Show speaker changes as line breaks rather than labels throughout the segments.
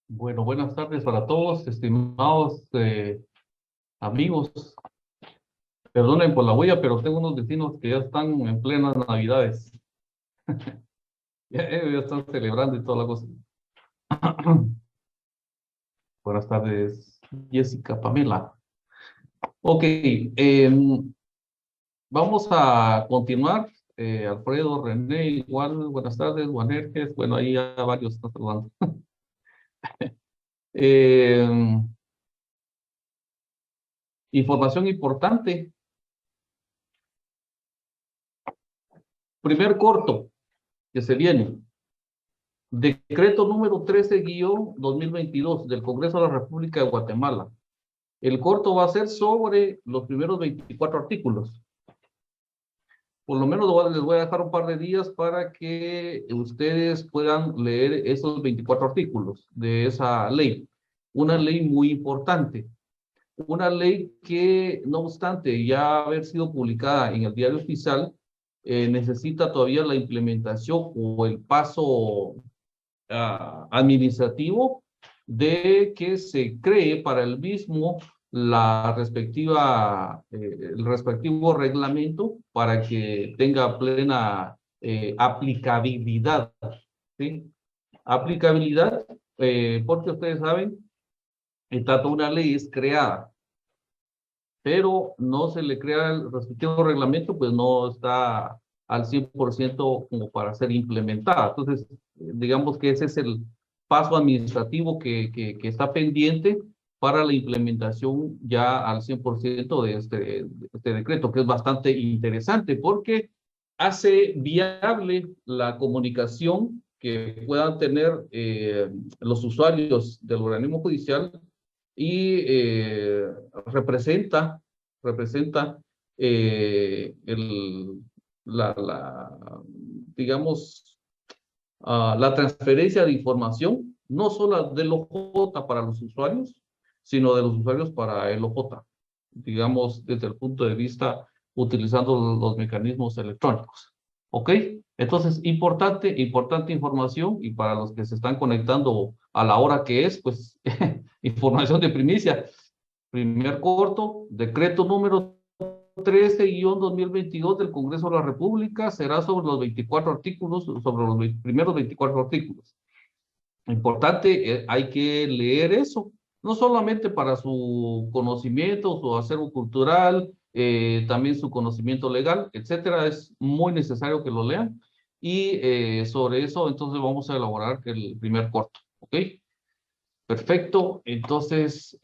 Bueno, buenas tardes para todos, estimados amigos. Perdonen por la huella, pero tengo unos vecinos que ya están en plenas Navidades. Ya están celebrando y toda la cosa. Buenas tardes, Jessica, Pamela. Ok, vamos a continuar. Alfredo, René, igual, buenas tardes, Juan Erges. Bueno, ahí ya varios están saludando. Em, Información importante. Primer corto que se viene. Decreto número 13-2022 del Congreso de la República de Guatemala. El corto va a ser sobre los primeros 24 artículos. Por lo menos les voy a dejar un par de días para que ustedes puedan leer esos 24 artículos de esa ley. Una ley muy importante. Una ley que, no obstante ya haber sido publicada en el Diario Oficial, necesita todavía la implementación o el paso administrativo de que se cree para el mismo la respectiva, el respectivo reglamento para que tenga plena aplicabilidad, ¿sí? Aplicabilidad, porque ustedes saben, en tanto una ley es creada, pero no se le crea el respectivo reglamento, pues no está al 100% como para ser implementada. Entonces, digamos que ese es el paso administrativo que está pendiente para la implementación ya al 100% de este decreto, que es bastante interesante porque hace viable la comunicación que puedan tener los usuarios del organismo judicial y representa el, digamos, la transferencia de información, no solo del OJ para los usuarios, sino de los usuarios para el OJ, digamos, desde el punto de vista utilizando los mecanismos electrónicos. ¿Ok? Entonces, importante información y para los que se están conectando a la hora que es, pues, información de primicia. Primer corto, decreto número 13-2022 del Congreso de la República será sobre los 24 artículos, sobre los primeros 24 artículos. Importante, hay que leer eso, no solamente para su conocimiento, su acervo cultural, también su conocimiento legal, etcétera. Es muy necesario que lo lean. Y sobre eso, entonces vamos a elaborar el primer corto, ¿ok? Perfecto. Entonces,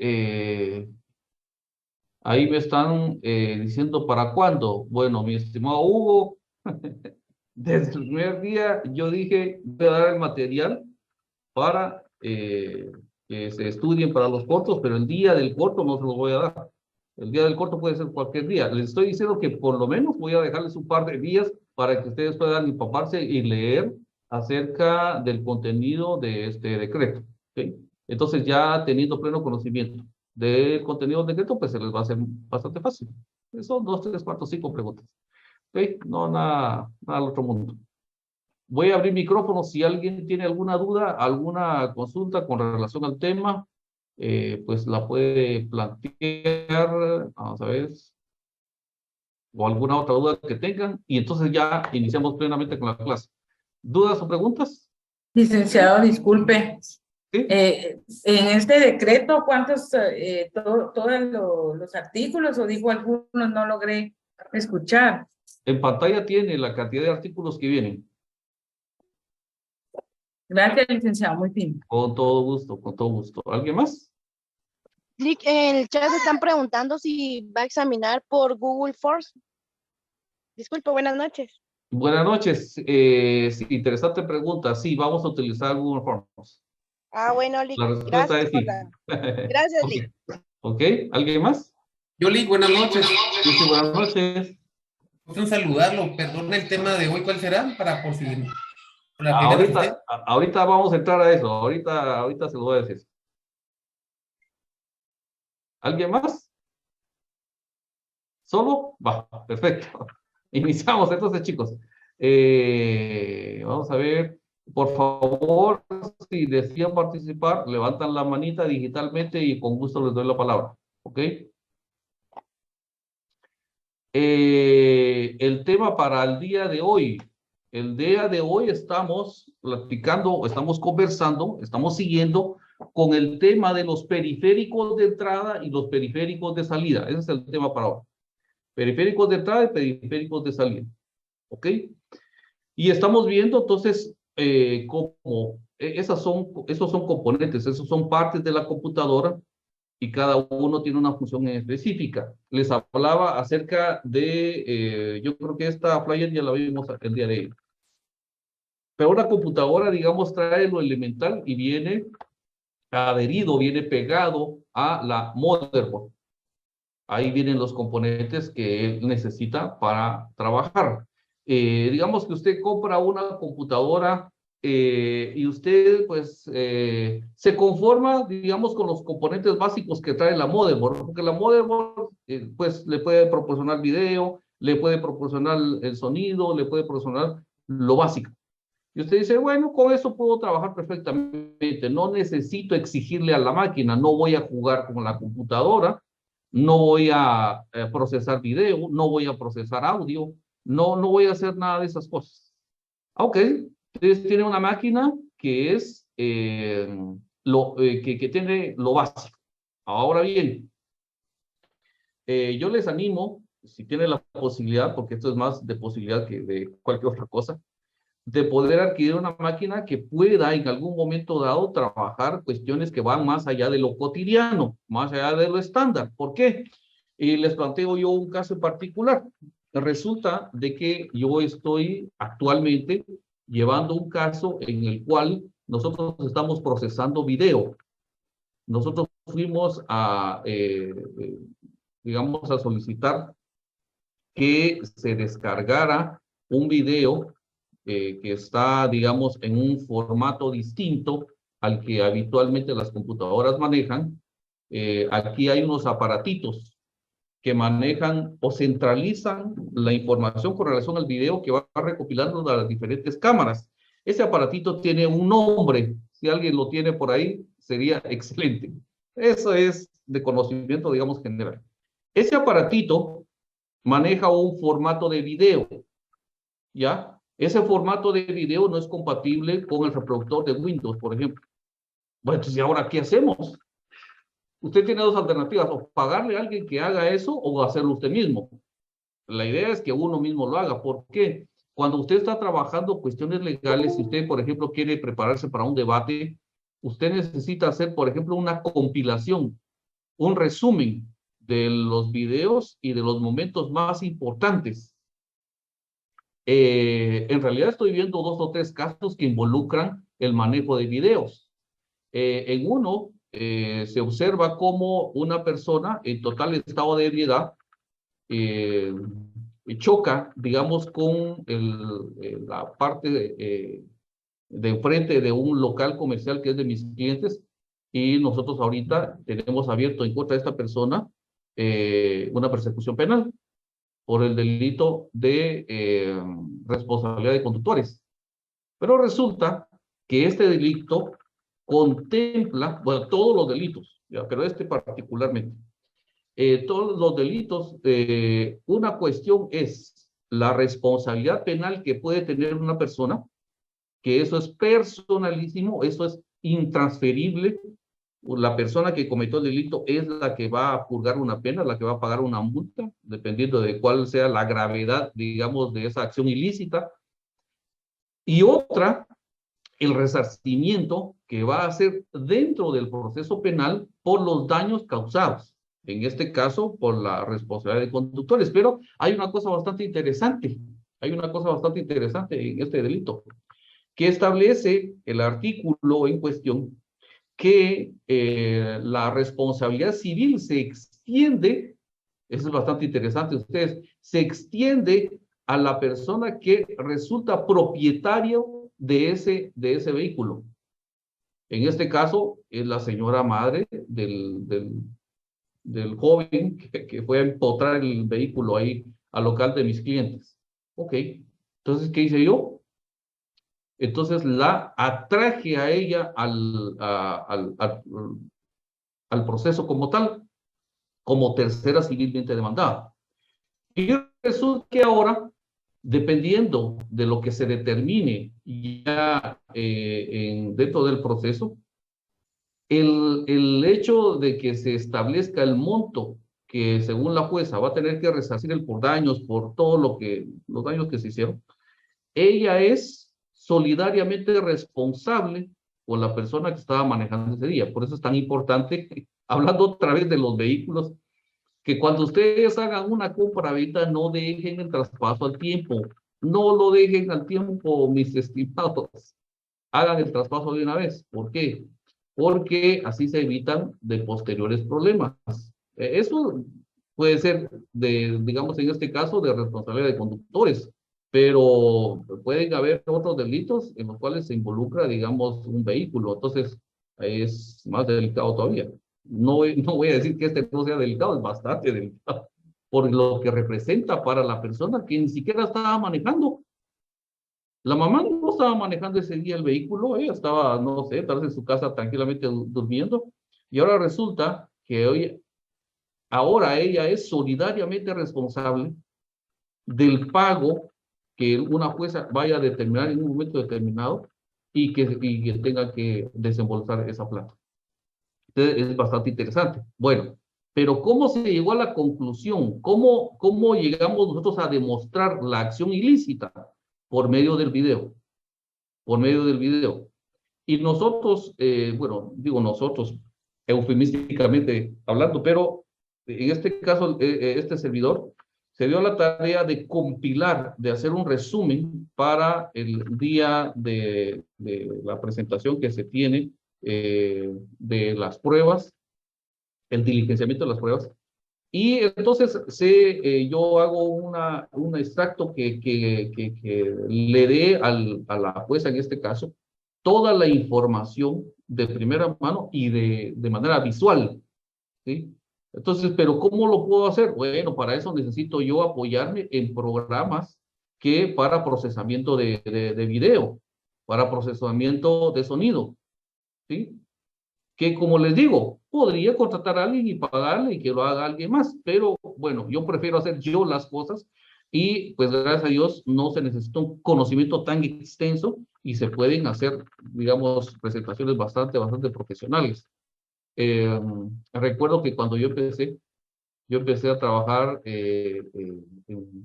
ahí me están diciendo para cuándo. Bueno, mi estimado Hugo, desde el primer día yo dije, voy a dar el material para que se estudien para los cortos, pero el día del corto no se los voy a dar. El día del corto puede ser cualquier día. Les estoy diciendo que por lo menos voy a dejarles un par de días para que ustedes puedan empaparse y leer acerca del contenido de este decreto. ¿Okay? Entonces, ya teniendo pleno conocimiento del contenido del decreto, pues se les va a hacer bastante fácil. Son 2, 3, 4, 5 preguntas. ¿Okay? No, nada al otro mundo. Voy a abrir micrófono si alguien tiene alguna duda, alguna consulta con relación al tema, pues la puede plantear, vamos a ver, o alguna otra duda que tengan, y entonces ya iniciamos plenamente con la clase. ¿Dudas o preguntas?
Licenciado, disculpe.
¿Sí?
En este decreto, ¿cuántos, todos los artículos, o dijo algunos, no logré escuchar?
En pantalla tiene la cantidad de artículos que vienen.
Gracias, licenciado, muy bien.
Con todo gusto, con todo gusto. ¿Alguien más?
En el chat están preguntando si va a examinar por Google Forms. Disculpe, buenas noches.
Buenas noches. Sí, interesante pregunta. Sí, vamos a utilizar Google Forms.
Bueno, Lick,
La respuesta
gracias
es sí.
Gracias,
Ok.
Lick.
Ok, ¿alguien más?
Yoli, buenas noches.
Sí, buenas noches.
Gusto en saludarlo. Perdón el tema de hoy, ¿cuál será? Para por si por la primera vez.
Ahorita vamos a entrar a eso. Ahorita se lo voy a decir. ¿Alguien más? ¿Solo? Va, perfecto. Iniciamos entonces, chicos. Vamos a ver. Por favor, si desean participar, levantan la manita digitalmente y con gusto les doy la palabra. ¿Ok? El tema para el día de hoy. El día de hoy estamos platicando, estamos conversando, estamos siguiendo con el tema de los periféricos de entrada y los periféricos de salida. Ese es el tema para hoy. Periféricos de entrada y periféricos de salida. ¿Ok? Y estamos viendo entonces cómo esos son componentes, esos son partes de la computadora y cada uno tiene una función específica. Les hablaba acerca de, yo creo que esta flyer ya la vimos el día de hoy. Pero una computadora, digamos, trae lo elemental y viene adherido, viene pegado a la motherboard. Ahí vienen los componentes que él necesita para trabajar. Digamos que usted compra una computadora y usted pues se conforma, digamos, con los componentes básicos que trae la motherboard, porque la motherboard pues le puede proporcionar video, le puede proporcionar el sonido, le puede proporcionar lo básico. Y usted dice, bueno, con eso puedo trabajar perfectamente, no necesito exigirle a la máquina, no voy a jugar con la computadora, no voy a procesar video, no voy a procesar audio, no voy a hacer nada de esas cosas. Ok, entonces tiene una máquina que es que tiene lo básico. Ahora bien, yo les animo, si tienen la posibilidad, porque esto es más de posibilidad que de cualquier otra cosa, de poder adquirir una máquina que pueda en algún momento dado trabajar cuestiones que van más allá de lo cotidiano, más allá de lo estándar. ¿Por qué? Y les planteo yo un caso en particular. Resulta de que yo estoy actualmente llevando un caso en el cual nosotros estamos procesando video. Nosotros fuimos a, digamos, a solicitar que se descargara un video que está, digamos, en un formato distinto al que habitualmente las computadoras manejan. Aquí hay unos aparatitos que manejan o centralizan la información con relación al video que va recopilando de las diferentes cámaras. Ese aparatito tiene un nombre. Si alguien lo tiene por ahí, sería excelente. Eso es de conocimiento, digamos, general. Ese aparatito maneja un formato de video, ¿ya? Ese formato de video no es compatible con el reproductor de Windows, por ejemplo. Bueno, entonces, ¿y ahora qué hacemos? Usted tiene dos alternativas, o pagarle a alguien que haga eso o hacerlo usted mismo. La idea es que uno mismo lo haga. ¿Por qué? Cuando usted está trabajando cuestiones legales, si usted, por ejemplo, quiere prepararse para un debate, usted necesita hacer, por ejemplo, una compilación, un resumen de los videos y de los momentos más importantes. En realidad estoy viendo dos o tres casos que involucran el manejo de videos. En uno se observa cómo una persona en total estado de ebriedad choca, digamos, con la parte de enfrente de un local comercial que es de mis clientes y nosotros ahorita tenemos abierto en contra de esta persona una persecución penal por el delito de responsabilidad de conductores. Pero resulta que este delito contempla, bueno, todos los delitos, ya, pero este particularmente, todos los delitos, una cuestión es la responsabilidad penal que puede tener una persona, que eso es personalísimo, eso es intransferible. La persona que cometió el delito es la que va a purgar una pena, la que va a pagar una multa, dependiendo de cuál sea la gravedad, digamos, de esa acción ilícita. Y otra, el resarcimiento que va a hacer dentro del proceso penal por los daños causados. En este caso, por la responsabilidad de conductores. Pero hay una cosa bastante interesante. Hay una cosa bastante interesante en este delito, que establece el artículo en cuestión que la responsabilidad civil se extiende, eso es bastante interesante, ustedes, se extiende a la persona que resulta propietario de ese vehículo. En este caso, es la señora madre del joven que fue a empotrar el vehículo ahí al local de mis clientes. Ok, entonces, ¿qué hice yo? Entonces la atraje a ella al proceso como tal, como tercera civilmente demandada. Y resulta que ahora, dependiendo de lo que se determine ya dentro del proceso, el hecho de que se establezca el monto que según la jueza va a tener que resarcir por daños, por todo los daños que se hicieron, ella es solidariamente responsable con la persona que estaba manejando ese día. Por eso es tan importante, hablando otra vez de los vehículos, que cuando ustedes hagan una compra ahorita no dejen el traspaso al tiempo. No lo dejen al tiempo, mis estimados. Hagan el traspaso de una vez. ¿Por qué? Porque así se evitan de posteriores problemas. Eso puede ser digamos en este caso, de responsabilidad de conductores, pero pueden haber otros delitos en los cuales se involucra, digamos, un vehículo. Entonces, es más delicado todavía. No voy a decir que este no sea delicado, es bastante delicado, por lo que representa para la persona que ni siquiera estaba manejando. La mamá no estaba manejando ese día el vehículo, ella estaba, no sé, tal vez en su casa tranquilamente durmiendo, y ahora resulta que ahora ella es solidariamente responsable del pago que una jueza vaya a determinar en un momento determinado y que tenga que desembolsar esa plata. Entonces, es bastante interesante. Bueno, pero ¿cómo se llegó a la conclusión? ¿Cómo llegamos nosotros a demostrar la acción ilícita? Por medio del video. Por medio del video. Y nosotros, bueno, digo nosotros, eufemísticamente hablando, pero en este caso, este servidor se dio la tarea de compilar, de hacer un resumen para el día de la presentación que se tiene de las pruebas, el diligenciamiento de las pruebas. Y entonces yo hago un extracto que le dé a la jueza en este caso toda la información de primera mano y de manera visual, ¿sí? Entonces, ¿pero cómo lo puedo hacer? Bueno, para eso necesito yo apoyarme en programas que para procesamiento de video, para procesamiento de sonido, ¿sí? Que como les digo, podría contratar a alguien y pagarle y que lo haga alguien más, pero bueno, yo prefiero hacer yo las cosas y pues gracias a Dios no se necesita un conocimiento tan extenso y se pueden hacer, digamos, presentaciones bastante profesionales. Recuerdo que cuando yo empecé a trabajar en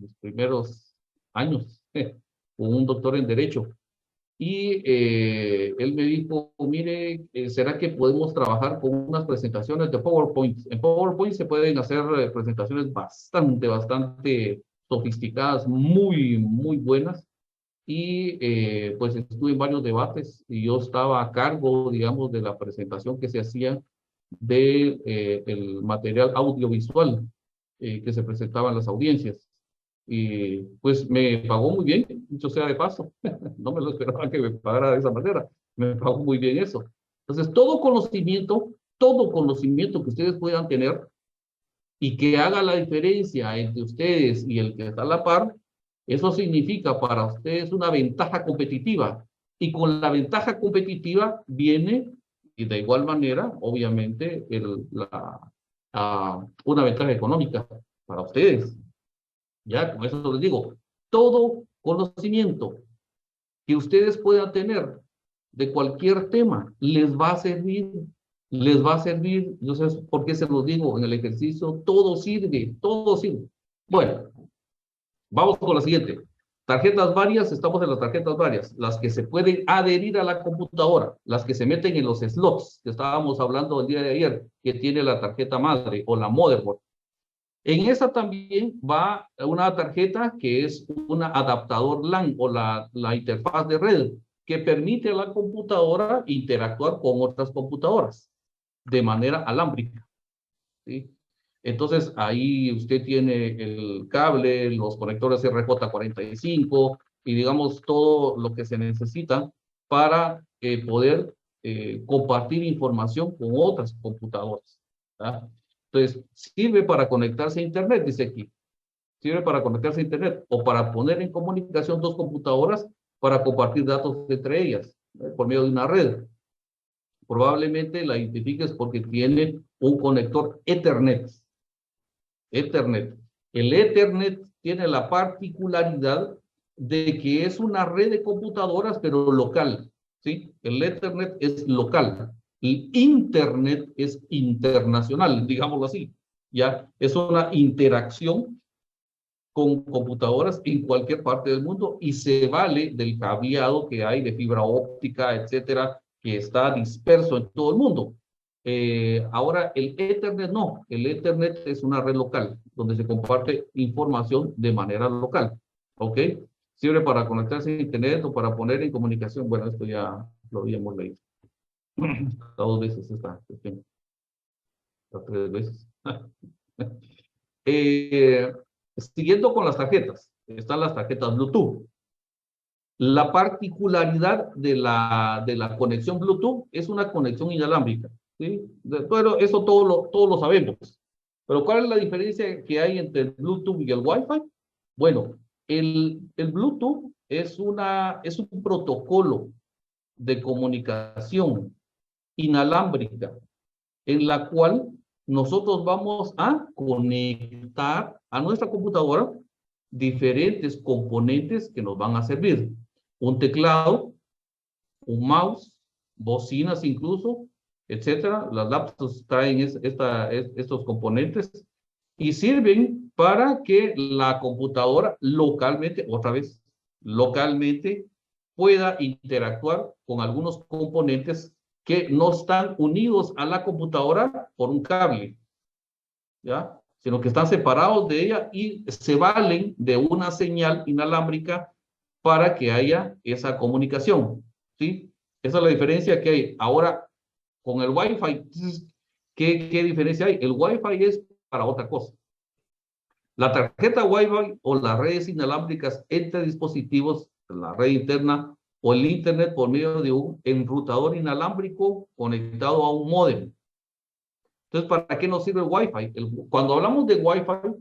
mis primeros años con un doctor en Derecho. Y él me dijo, mire, ¿será que podemos trabajar con unas presentaciones de PowerPoint? En PowerPoint se pueden hacer presentaciones bastante sofisticadas, muy buenas. Y pues estuve en varios debates y yo estaba a cargo, digamos, de la presentación que se hacía de el material audiovisual que se presentaba en las audiencias. Y pues me pagó muy bien, dicho sea de paso. No me lo esperaba que me pagara de esa manera. Me pagó muy bien eso. Entonces, todo conocimiento que ustedes puedan tener y que haga la diferencia entre ustedes y el que está a la par, eso significa para ustedes una ventaja competitiva. Y con la ventaja competitiva viene, y de igual manera, obviamente, una ventaja económica para ustedes. Ya, con eso les digo, todo conocimiento que ustedes puedan tener de cualquier tema les va a servir, yo sé por qué se los digo en el ejercicio, todo sirve, todo sirve. Bueno, vamos con la siguiente. Tarjetas varias, estamos en las tarjetas varias, las que se pueden adherir a la computadora, las que se meten en los slots que estábamos hablando el día de ayer, que tiene la tarjeta madre o la motherboard. En esa también va una tarjeta que es un adaptador LAN o la interfaz de red que permite a la computadora interactuar con otras computadoras de manera alámbrica, ¿sí? Entonces ahí usted tiene el cable, los conectores RJ45 y digamos todo lo que se necesita para poder compartir información con otras computadoras, ¿verdad? Entonces, sirve para conectarse a Internet, dice aquí. Sirve para conectarse a Internet o para poner en comunicación dos computadoras para compartir datos entre ellas, por medio de una red. Probablemente la identifiques porque tiene un conector Ethernet. Ethernet. El Ethernet tiene la particularidad de que es una red de computadoras, pero local, ¿sí? El Ethernet es local. El Internet es internacional, digámoslo así. Ya es una interacción con computadoras en cualquier parte del mundo y se vale del cableado que hay de fibra óptica, etcétera, que está disperso en todo el mundo. Ahora, el Ethernet no. El Ethernet es una red local donde se comparte información de manera local. ¿Ok? Sirve para conectarse a Internet o para poner en comunicación. Bueno, esto ya lo habíamos leído. Dos veces está. Tres veces. Siguiendo con las tarjetas. Están las tarjetas Bluetooth. La particularidad de la conexión Bluetooth es una conexión inalámbrica. ¿Sí? Pero eso todos lo sabemos. Pero ¿cuál es la diferencia que hay entre el Bluetooth y el Wi-Fi? Bueno, el Bluetooth es un protocolo de comunicación inalámbrica en la cual nosotros vamos a conectar a nuestra computadora diferentes componentes que nos van a servir. Un teclado, un mouse, bocinas incluso, etcétera. Las laptops traen estos componentes y sirven para que la computadora localmente, otra vez, localmente, pueda interactuar con algunos componentes que no están unidos a la computadora por un cable, ¿ya? Sino que están separados de ella y se valen de una señal inalámbrica para que haya esa comunicación, ¿sí? Esa es la diferencia que hay. Ahora, con el Wi-Fi, ¿qué diferencia hay? El Wi-Fi es para otra cosa. La tarjeta Wi-Fi o las redes inalámbricas entre dispositivos, la red interna o el Internet por medio de un enrutador inalámbrico conectado a un módem. Entonces, ¿para qué nos sirve el Wi-Fi? Cuando hablamos de Wi-Fi,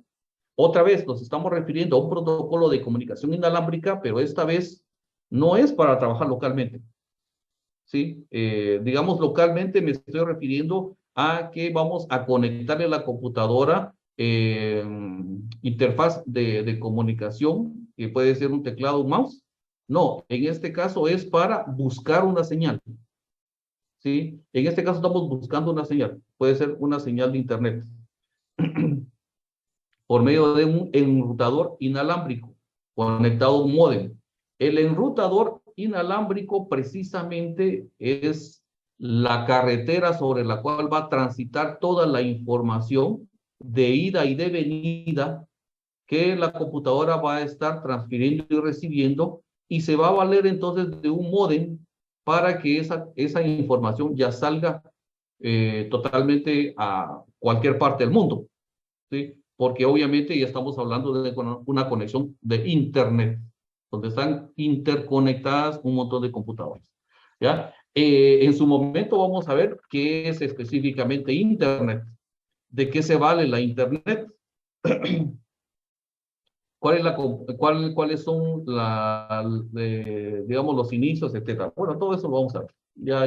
otra vez nos estamos refiriendo a un protocolo de comunicación inalámbrica, pero esta vez no es para trabajar localmente. ¿Sí? Digamos, localmente me estoy refiriendo a que vamos a conectarle la computadora interfaz de comunicación, que puede ser un teclado, un mouse. No, en este caso es para buscar una señal. ¿Sí? En este caso estamos buscando una señal. Puede ser una señal de internet. Por medio de un enrutador inalámbrico conectado a un módem. El enrutador inalámbrico precisamente es la carretera sobre la cual va a transitar toda la información de ida y de venida que la computadora va a estar transfiriendo y recibiendo y se va a valer entonces de un módem para que esa información ya salga totalmente a cualquier parte del mundo, ¿sí? Porque obviamente ya estamos hablando de una conexión de Internet, donde están interconectadas un montón de computadoras, ¿ya? En su momento vamos a ver qué es específicamente Internet, de qué se vale la Internet, cuáles son digamos, los inicios, etcétera. Bueno, todo eso lo vamos a ver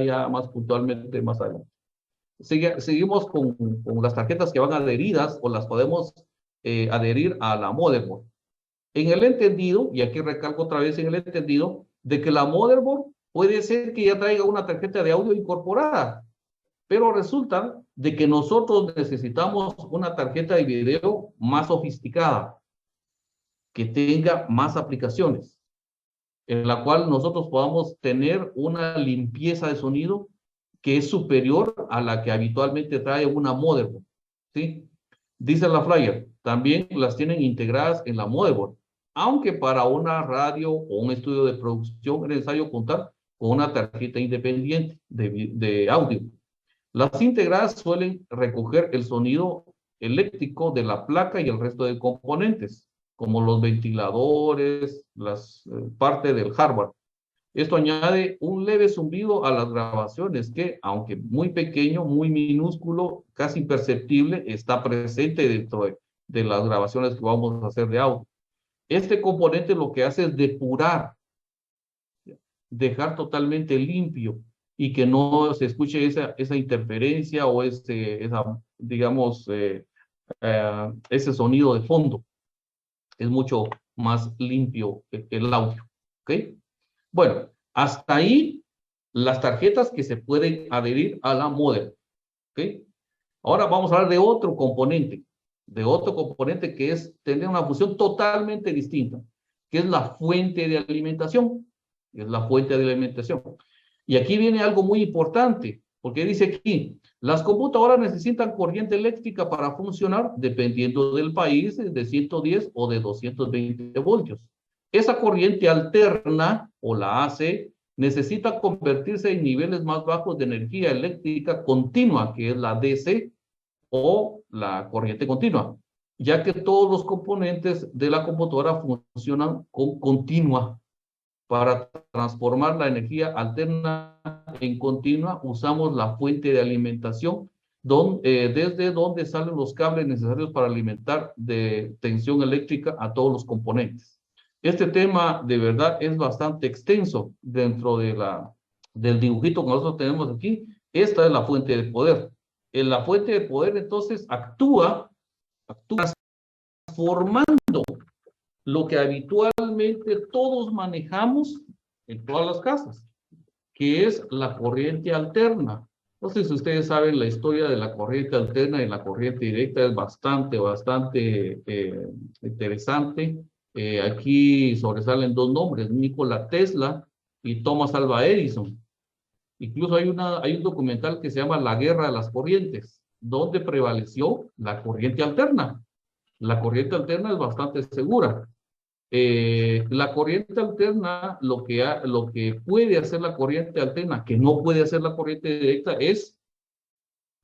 ya más puntualmente más adelante. Seguimos con las tarjetas que van adheridas o las podemos adherir a la motherboard. En el entendido, y aquí recalco otra vez en el entendido, de que la motherboard puede ser que ya traiga una tarjeta de audio incorporada, pero resulta de que nosotros necesitamos una tarjeta de video más sofisticada, que tenga más aplicaciones, en la cual nosotros podamos tener una limpieza de sonido que es superior a la que habitualmente trae una motherboard, ¿sí? Dice la flyer, también las tienen integradas en la motherboard, aunque para una radio o un estudio de producción es necesario contar con una tarjeta independiente de audio. Las integradas suelen recoger el sonido eléctrico de la placa y el resto de componentes, como los ventiladores, parte del hardware. Esto añade un leve zumbido a las grabaciones que, aunque muy pequeño, muy minúsculo, casi imperceptible, está presente dentro de las grabaciones que vamos a hacer de audio. Este componente lo que hace es depurar dejar totalmente limpio y que no se escuche esa interferencia o digamos, ese sonido de fondo. Es mucho más limpio el audio, ¿ok? Bueno, hasta ahí las tarjetas que se pueden adherir a la modem, ¿ok? Ahora vamos a hablar de otro componente que es tener una función totalmente distinta, que es la fuente de alimentación. Y aquí viene algo muy importante, porque dice aquí, las computadoras necesitan corriente eléctrica para funcionar dependiendo del país, de 110 o de 220 voltios. Esa corriente alterna, o la AC, necesita convertirse en niveles más bajos de energía eléctrica continua, que es la DC, o la corriente continua, ya que todos los componentes de la computadora funcionan con continua. Para transformar la energía alterna en continua, usamos la fuente de alimentación, desde donde salen los cables necesarios para alimentar de tensión eléctrica a todos los componentes. Este tema de verdad es bastante extenso dentro del dibujito que nosotros tenemos aquí. Esta es la fuente de poder. La fuente de poder entonces actúa transformando lo que habitualmente todos manejamos en todas las casas, que es la corriente alterna. No sé si ustedes saben la historia de la corriente alterna y la corriente directa, es bastante interesante. Aquí sobresalen dos nombres, Nikola Tesla y Thomas Alva Edison. Incluso hay un documental que se llama La Guerra de las Corrientes, donde prevaleció la corriente alterna. La corriente alterna es bastante segura. La corriente alterna, lo que puede hacer la corriente alterna, que no puede hacer la corriente directa, es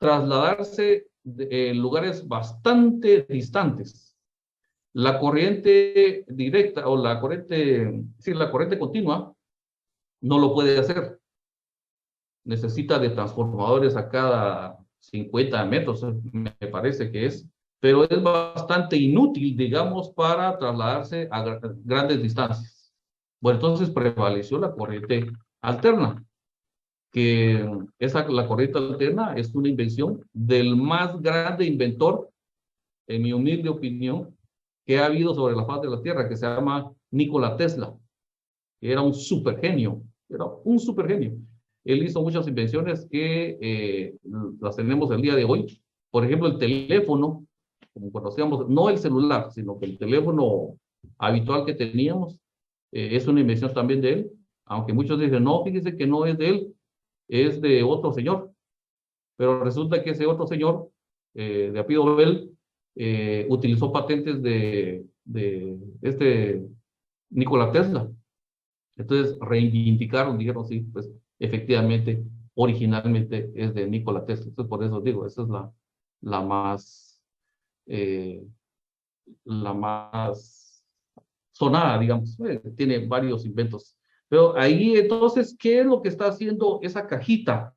trasladarse en lugares bastante distantes. La corriente directa o la corriente continua no lo puede hacer. Necesita de transformadores a cada 50 metros, me parece que es, pero es bastante inútil, digamos, para trasladarse a grandes distancias. Bueno, entonces prevaleció la corriente alterna, que la corriente alterna es una invención del más grande inventor, en mi humilde opinión, que ha habido sobre la faz de la Tierra, que se llama Nikola Tesla, que era un supergenio. Él hizo muchas invenciones que las tenemos el día de hoy. Por ejemplo, el teléfono, como conocíamos, no el celular, sino que el teléfono habitual que teníamos, es una invención también de él, aunque muchos dicen, no, fíjese que no es de él, es de otro señor. Pero resulta que ese otro señor, de apellido Bell, utilizó patentes de este Nikola Tesla. Entonces reivindicaron, dijeron, sí, pues efectivamente, originalmente es de Nikola Tesla. Entonces, por eso digo, esa es la más sonada, digamos. Tiene varios inventos. Pero ahí, entonces, ¿qué es lo que está haciendo esa cajita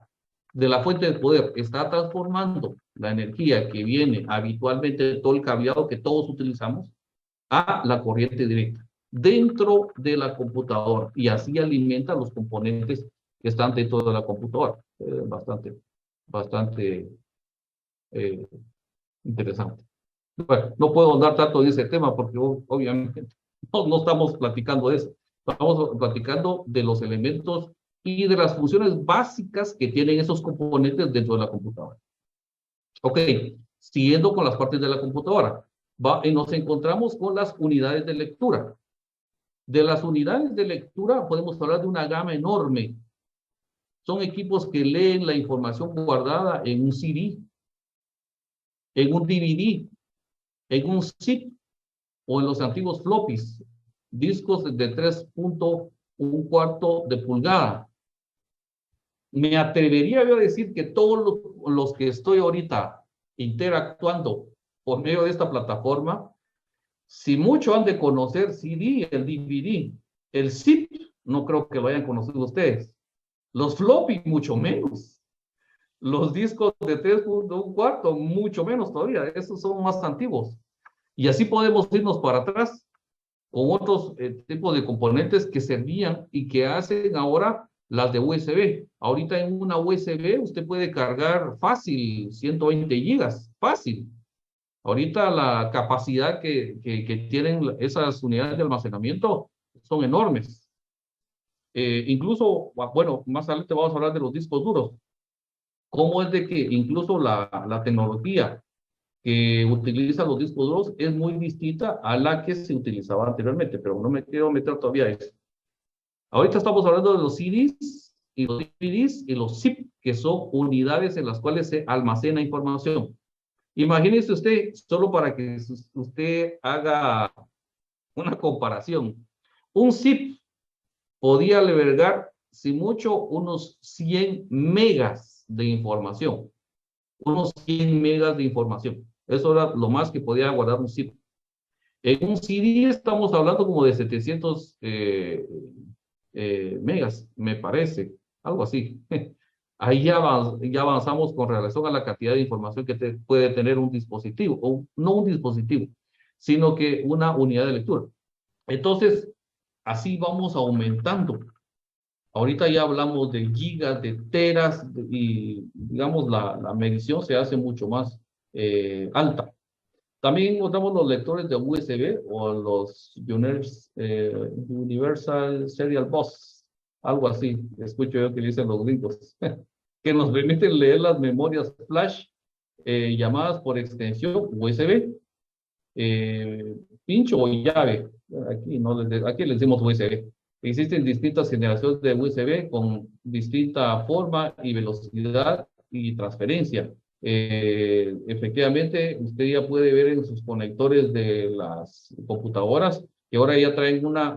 de la fuente de poder? Está transformando la energía que viene habitualmente de todo el cableado que todos utilizamos a la corriente directa dentro de la computadora, y así alimenta los componentes que están dentro de la computadora. Bastante interesante. Bueno, no puedo andar tanto en ese tema porque obviamente no estamos platicando de eso. Estamos platicando de los elementos y de las funciones básicas que tienen esos componentes dentro de la computadora. Ok, siguiendo con las partes de la computadora, nos encontramos con las unidades de lectura. De las unidades de lectura podemos hablar de una gama enorme. Son equipos que leen la información guardada en un CD, en un DVD, en un zip o en los antiguos floppies, discos de 3.1 de pulgada. Me atrevería yo a decir que todos los que estoy ahorita interactuando por medio de esta plataforma, si mucho han de conocer CD, el DVD, el zip, no creo que lo hayan conocido ustedes. Los floppy, mucho menos. Los discos de 3.1, mucho menos todavía. Esos son más antiguos. Y así podemos irnos para atrás. con otros tipos de componentes que servían y que hacen ahora las de USB. Ahorita en una USB usted puede cargar fácil 120 gigas, fácil. Ahorita la capacidad que tienen esas unidades de almacenamiento son enormes. Incluso, bueno, más adelante vamos a hablar de los discos duros. ¿Cómo es de que incluso la tecnología que utiliza los discos duros es muy distinta a la que se utilizaba anteriormente? Pero no me quiero meter todavía a eso. Ahorita estamos hablando de los CDs y los DVDs y los ZIP, que son unidades en las cuales se almacena información. Imagínese usted, solo para que usted haga una comparación, un zip podía albergar, si mucho, unos 100 megas de información. Unos 100 megas de información. Eso era lo más que podía guardar un zip. En un CD estamos hablando como de 700 megas, me parece, algo así. Ahí ya avanzamos con relación a la cantidad de información que puede tener un dispositivo, o no un dispositivo, sino que una unidad de lectura. Entonces, así vamos aumentando. Ahorita ya hablamos de gigas, de teras, y digamos la medición se hace mucho más alta. También encontramos los lectores de USB o los Universal Serial Bus, algo así, escucho yo que dicen los gringos, que nos permiten leer las memorias flash llamadas por extensión USB, pincho o llave. Aquí les decimos USB. Existen distintas generaciones de USB con distinta forma y velocidad y transferencia. Efectivamente, usted ya puede ver en sus conectores de las computadoras que ahora ya traen una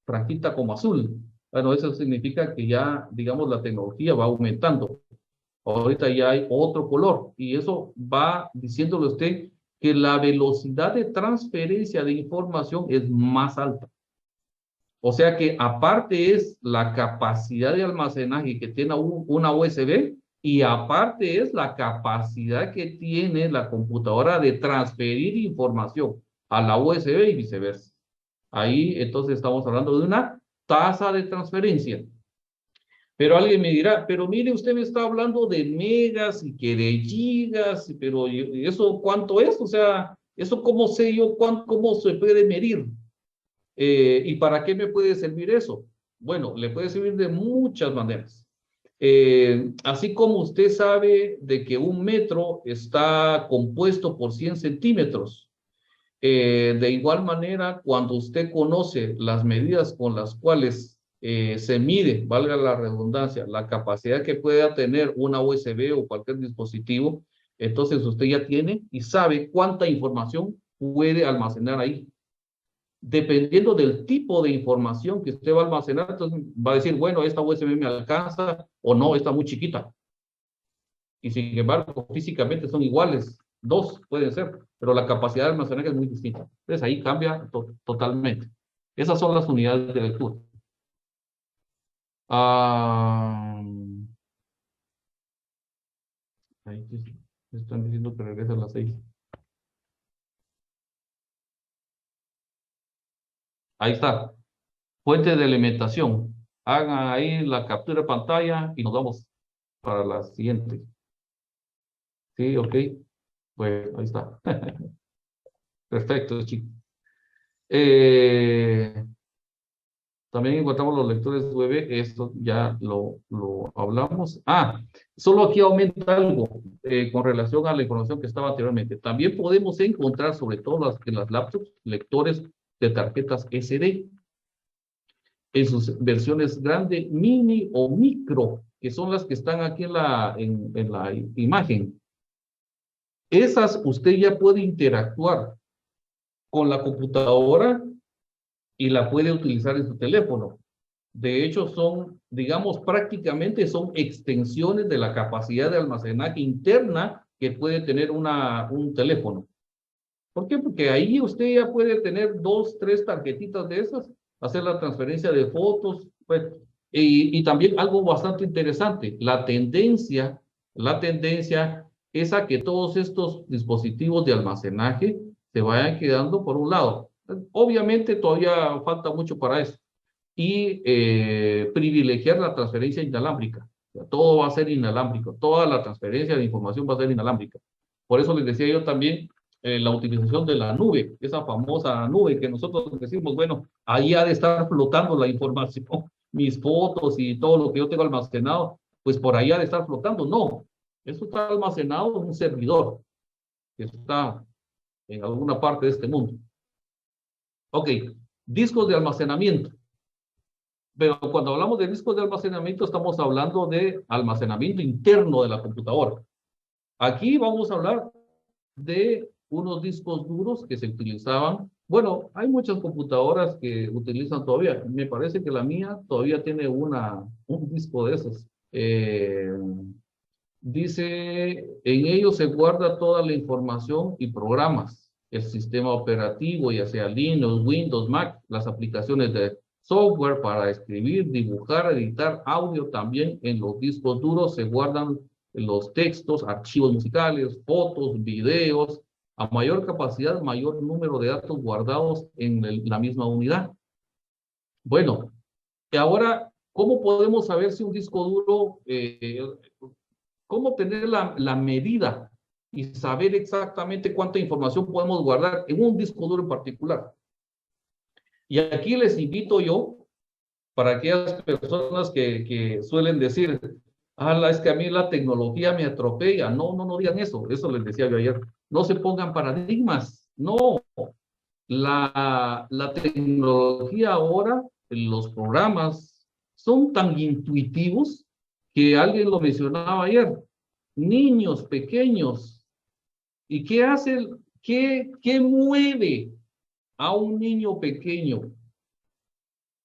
franjita como azul. Bueno, eso significa que ya, digamos, la tecnología va aumentando. Ahorita ya hay otro color y eso va diciéndole a usted que la velocidad de transferencia de información es más alta. O sea que aparte es la capacidad de almacenaje que tiene una USB y aparte es la capacidad que tiene la computadora de transferir información a la USB y viceversa. Ahí entonces estamos hablando de una tasa de transferencia. Pero alguien me dirá, pero mire, usted me está hablando de megas y que de gigas, pero ¿eso cuánto es? O sea, ¿eso cómo sé yo cómo se puede medir? ¿Y para qué me puede servir eso? Bueno, le puede servir de muchas maneras. Así como usted sabe de que un metro está compuesto por 100 centímetros, de igual manera, cuando usted conoce las medidas con las cuales se mide, valga la redundancia, la capacidad que pueda tener una USB o cualquier dispositivo, entonces usted ya tiene y sabe cuánta información puede almacenar ahí. Dependiendo del tipo de información que usted va a almacenar, entonces va a decir, bueno, esta USB me alcanza o no, está muy chiquita. Y sin embargo, físicamente son iguales, dos pueden ser, pero la capacidad de almacenaje es muy distinta. Entonces ahí cambia totalmente. Esas son las unidades de lectura. Ahí están diciendo que regresa a las 6. Ahí está. Fuente de alimentación. Hagan ahí la captura de pantalla y nos vamos para la siguiente. Sí, ok. Pues ahí está. Perfecto, chicos. También encontramos los lectores web, esto ya lo hablamos. Solo aquí aumenta algo con relación a la información que estaba anteriormente. También podemos encontrar, sobre todo en las laptops, lectores de tarjetas SD en sus versiones grande, mini o micro, que son las que están aquí en la imagen. Esas usted ya puede interactuar con la computadora y la puede utilizar en su teléfono. De hecho, son, digamos, prácticamente son extensiones de la capacidad de almacenaje interna que puede tener un teléfono. ¿Por qué? Porque ahí usted ya puede tener 2, 3 tarjetitas de esas, hacer la transferencia de fotos, pues, y también algo bastante interesante, la tendencia es a que todos estos dispositivos de almacenaje se vayan quedando por un lado. Obviamente todavía falta mucho para eso. Y privilegiar la transferencia inalámbrica. O sea, todo va a ser inalámbrico, toda la transferencia de información va a ser inalámbrica. Por eso les decía yo también la utilización de la nube, esa famosa nube que nosotros decimos, bueno, ahí ha de estar flotando la información, mis fotos y todo lo que yo tengo almacenado, pues por ahí ha de estar flotando. No, eso está almacenado en un servidor que está en alguna parte de este mundo. Ok, discos de almacenamiento. Pero cuando hablamos de discos de almacenamiento, estamos hablando de almacenamiento interno de la computadora. Aquí vamos a hablar de unos discos duros que se utilizaban. Bueno, hay muchas computadoras que utilizan todavía. Me parece que la mía todavía tiene un disco de esos. Dice, en ellos se guarda toda la información y programas, el sistema operativo, ya sea Linux, Windows, Mac, las aplicaciones de software para escribir, dibujar, editar audio. También en los discos duros se guardan los textos, archivos musicales, fotos, videos. A mayor capacidad, mayor número de datos guardados en la misma unidad. Bueno, y ahora, ¿cómo podemos saber si un disco duro, cómo tener la medida y saber exactamente cuánta información podemos guardar en un disco duro en particular? Y aquí les invito yo, para aquellas personas que suelen decir, es que a mí la tecnología me atropella. No, no, no digan eso. Eso les decía yo ayer. No se pongan paradigmas. No. La tecnología ahora, los programas, son tan intuitivos que alguien lo mencionaba ayer. Niños pequeños. ¿Y qué hace? ¿Qué mueve a un niño pequeño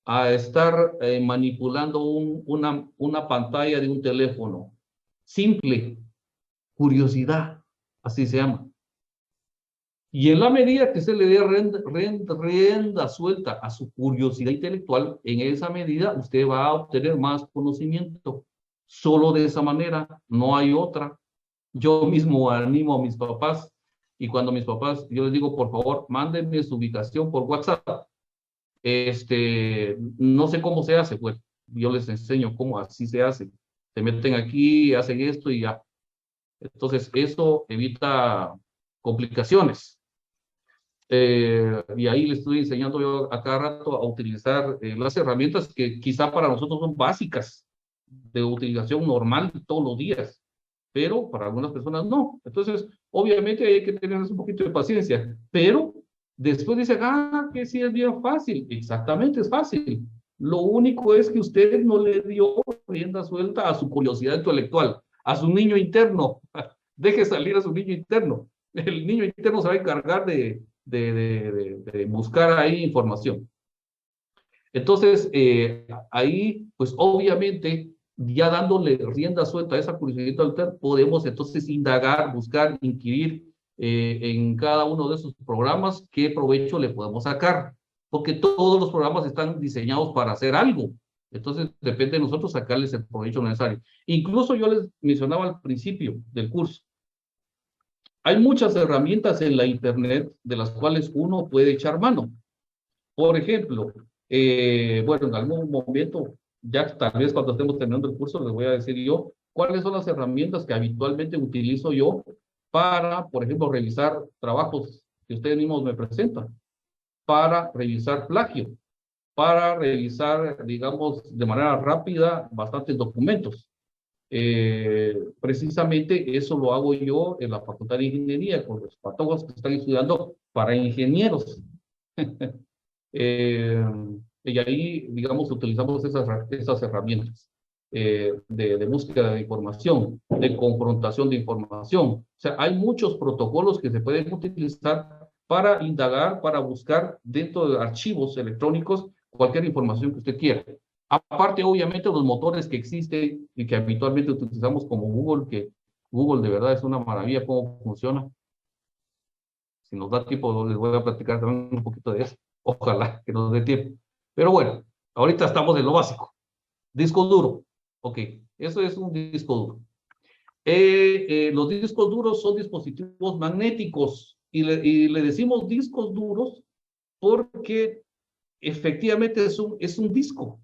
a estar manipulando una pantalla de un teléfono? Simple, curiosidad, así se llama. Y en la medida que se le dé rienda suelta a su curiosidad intelectual, en esa medida usted va a obtener más conocimiento. Solo de esa manera, no hay otra. Yo mismo animo a mis papás, y cuando mis papás, yo les digo, por favor, mándenme su ubicación por WhatsApp. No sé cómo se hace, pues yo les enseño cómo así se hace. Se meten aquí, hacen esto y ya. Entonces, eso evita complicaciones. Y ahí les estoy enseñando yo a cada rato a utilizar las herramientas que quizá para nosotros son básicas, de utilización normal todos los días, pero para algunas personas no. Entonces, obviamente hay que tener un poquito de paciencia, pero después dicen, que sí es bien fácil. Exactamente, es fácil. Lo único es que usted no le dio rienda suelta a su curiosidad intelectual, a su niño interno. Deje salir a su niño interno. El niño interno se va a encargar de buscar ahí información. Entonces, ahí, pues obviamente, ya dándole rienda suelta a esa curiosidad intelectual, podemos entonces indagar, buscar, inquirir en cada uno de esos programas qué provecho le podemos sacar, porque todos los programas están diseñados para hacer algo. Entonces, depende de nosotros sacarles el provecho necesario. Incluso yo les mencionaba al principio del curso, hay muchas herramientas en la Internet de las cuales uno puede echar mano. Por ejemplo, bueno, en algún momento, ya tal vez cuando estemos terminando el curso, les voy a decir yo cuáles son las herramientas que habitualmente utilizo yo para, por ejemplo, revisar trabajos que ustedes mismos me presentan, para revisar plagio, para revisar, digamos, de manera rápida bastantes documentos. Precisamente eso lo hago yo en la Facultad de Ingeniería con los patólogos que están estudiando para ingenieros. Y ahí, digamos, utilizamos esas herramientas de búsqueda de información, de confrontación de información. O sea, hay muchos protocolos que se pueden utilizar para indagar, para buscar dentro de archivos electrónicos cualquier información que usted quiera. Aparte, obviamente, los motores que existen y que habitualmente utilizamos como Google, que Google de verdad es una maravilla cómo funciona. Si nos da tiempo, les voy a platicar también un poquito de eso. Ojalá que nos dé tiempo. Pero bueno, ahorita estamos en lo básico. Disco duro. Ok, eso es un disco duro. Los discos duros son dispositivos magnéticos y le decimos discos duros porque efectivamente es un disco.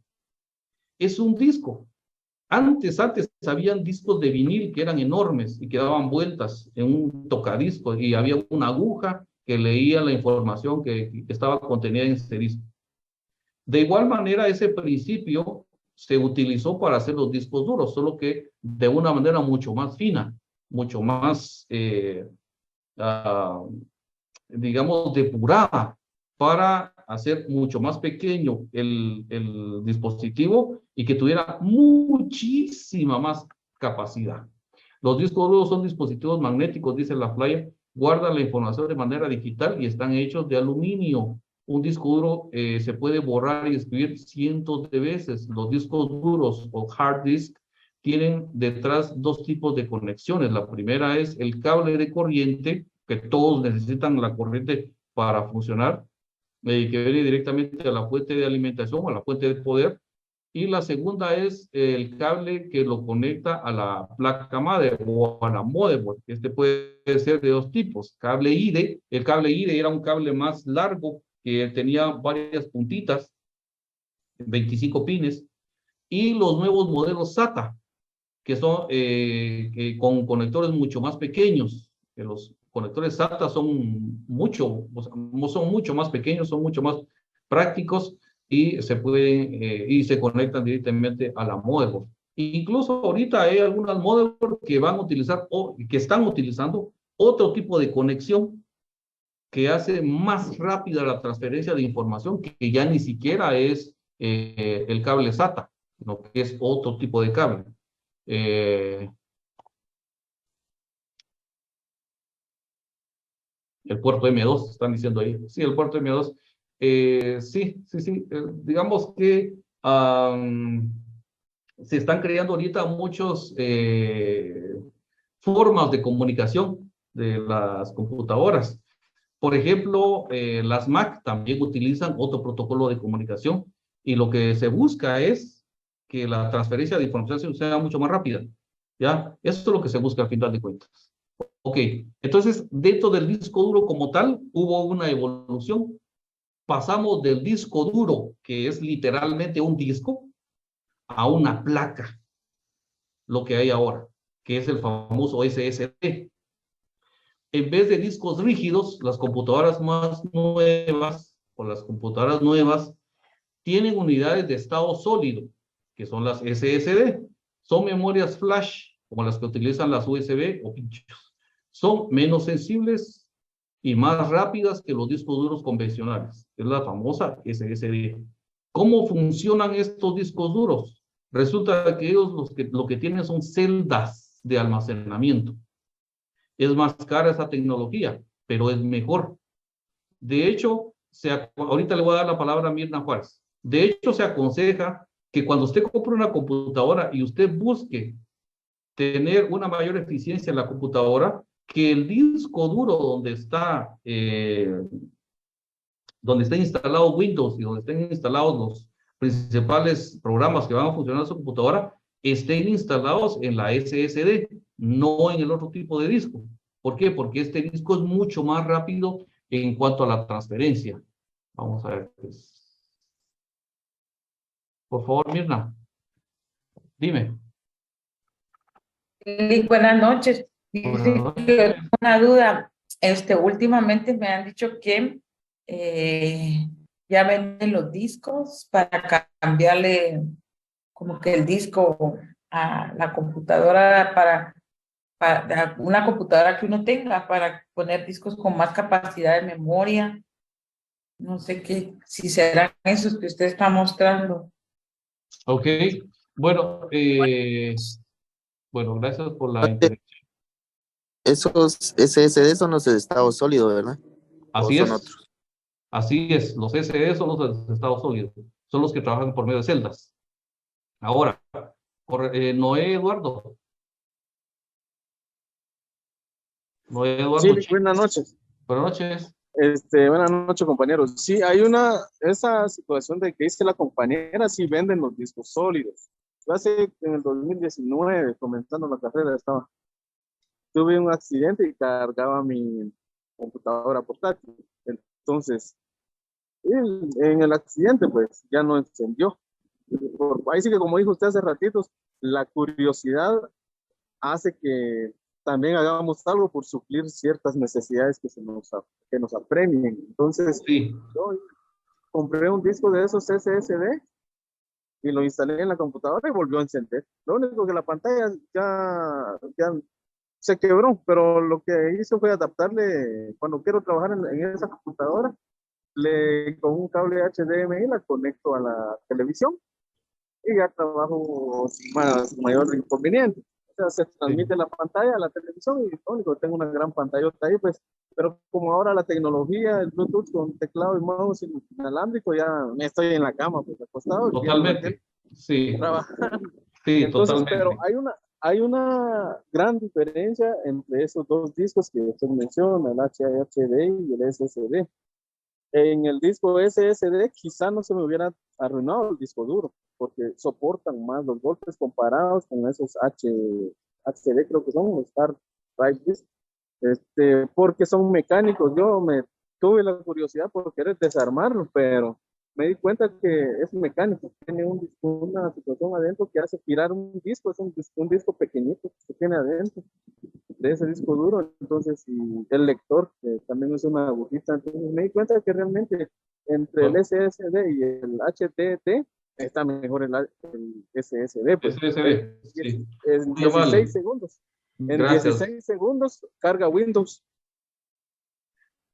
Es un disco. Antes habían discos de vinil que eran enormes y que daban vueltas en un tocadiscos y había una aguja que leía la información que estaba contenida en ese disco. De igual manera, ese principio se utilizó para hacer los discos duros, solo que de una manera mucho más fina, mucho más, digamos, depurada, para hacer mucho más pequeño el dispositivo y que tuviera muchísima más capacidad. Los discos duros son dispositivos magnéticos, dice la flyer, guardan la información de manera digital y están hechos de aluminio. Un disco duro se puede borrar y escribir cientos de veces. Los discos duros o hard disk tienen detrás dos tipos de conexiones. La primera es el cable de corriente, que todos necesitan la corriente para funcionar, que viene directamente a la fuente de alimentación o a la fuente de poder. Y la segunda es el cable que lo conecta a la placa madre o a la motherboard. Este puede ser de dos tipos. Cable IDE. El cable IDE era un cable más largo que tenía varias puntitas, 25 pines. Y los nuevos modelos SATA, que son con conectores mucho más pequeños. Que los conectores SATA son mucho más pequeños, son mucho más prácticos y se pueden y se conectan directamente a la motherboard. Incluso ahorita hay algunas motherboard que van a utilizar o que están utilizando otro tipo de conexión que hace más rápida la transferencia de información, que ya ni siquiera es el cable SATA, sino que es otro tipo de cable. El puerto M2, están diciendo ahí. Sí, el puerto M2. Sí. Digamos que se están creando ahorita muchos formas de comunicación de las computadoras. Por ejemplo, las Mac también utilizan otro protocolo de comunicación y lo que se busca es que la transferencia de información sea mucho más rápida. ¿Ya? Eso es lo que se busca al final de cuentas. Ok, entonces dentro del disco duro como tal hubo una evolución. Pasamos del disco duro, que es literalmente un disco, a una placa, lo que hay ahora, que es el famoso SSD. En vez de discos rígidos, las computadoras más nuevas o las computadoras nuevas tienen unidades de estado sólido, que son las SSD. Son memorias flash, como las que utilizan las USB o pinchos. Son menos sensibles y más rápidas que los discos duros convencionales. Es la famosa SSD. ¿Cómo funcionan estos discos duros? Resulta que ellos lo que tienen son celdas de almacenamiento. Es más cara esa tecnología, pero es mejor. De hecho, ahorita le voy a dar la palabra a Mirna Juárez. De hecho, se aconseja que cuando usted compre una computadora y usted busque tener una mayor eficiencia en la computadora, que el disco duro donde está instalado Windows y donde estén instalados los principales programas que van a funcionar en su computadora, estén instalados en la SSD, no en el otro tipo de disco. ¿Por qué? Porque este disco es mucho más rápido en cuanto a la transferencia. Vamos a ver. Por favor, Mirna, dime.
Buenas noches.
Bueno,
Una duda. Últimamente me han dicho que ya venden los discos para cambiarle como que el disco a la computadora para una computadora que uno tenga para poner discos con más capacidad de memoria. No sé si serán esos que usted está mostrando.
ok. Bueno, gracias por la interacción.
Esos SSD son los de estado sólido, ¿verdad? ¿O
Así
son
es.
otros?
Así es, los SSD son los de estado sólido, son los que trabajan por medio de celdas. Ahora, Noé Eduardo. Noé
Sí,
Eduardo.
buenas noches.
Buenas noches.
Buenas noches, compañeros. Sí, hay esa situación de que dice la compañera, sí venden los discos sólidos. Yo en el 2019, comenzando la carrera, tuve un accidente y cargaba mi computadora portátil. Entonces, Y en el accidente, pues, ya no encendió. Ahí sí que, como dijo usted hace ratitos, la curiosidad hace que también hagamos algo por suplir ciertas necesidades que nos apremien. Entonces,
Sí,
yo compré un disco de esos SSD y lo instalé en la computadora y volvió a encender. Lo único que la pantalla ya se quebró, pero lo que hice fue adaptarle, cuando quiero trabajar en esa computadora, con un cable HDMI la conecto a la televisión y ya trabajo sin mayor inconveniente. O sea, se
sí,
transmite la pantalla a la televisión y lo único, tengo una gran pantallota ahí, pues, pero como ahora la tecnología, el Bluetooth con teclado y mouse inalámbrico, ya me estoy en la cama, pues, acostado, viendo la tele,
totalmente. Sí,
trabajando.
sí,
Entonces, pero
totalmente.
hay una gran diferencia entre esos dos discos que usted menciona, el HHD y el SSD. En el disco SSD quizá no se me hubiera arruinado el disco duro, porque soportan más los golpes comparados con esos HD, creo que son, los Star Drive Disk, porque son mecánicos. Yo me tuve la curiosidad por querer desarmarlo, pero me di cuenta que es mecánico, tiene una situación adentro que hace girar un disco, es un disco pequeñito que tiene adentro de ese disco duro. Entonces, y el lector, que también es una agujita. Entonces me di cuenta que realmente entre el
Bueno,
SSD y el HDD está mejor el SSD, pues
SSD, sí.
en
Muy
16
amable.
segundos. En
Gracias.
16 segundos carga Windows.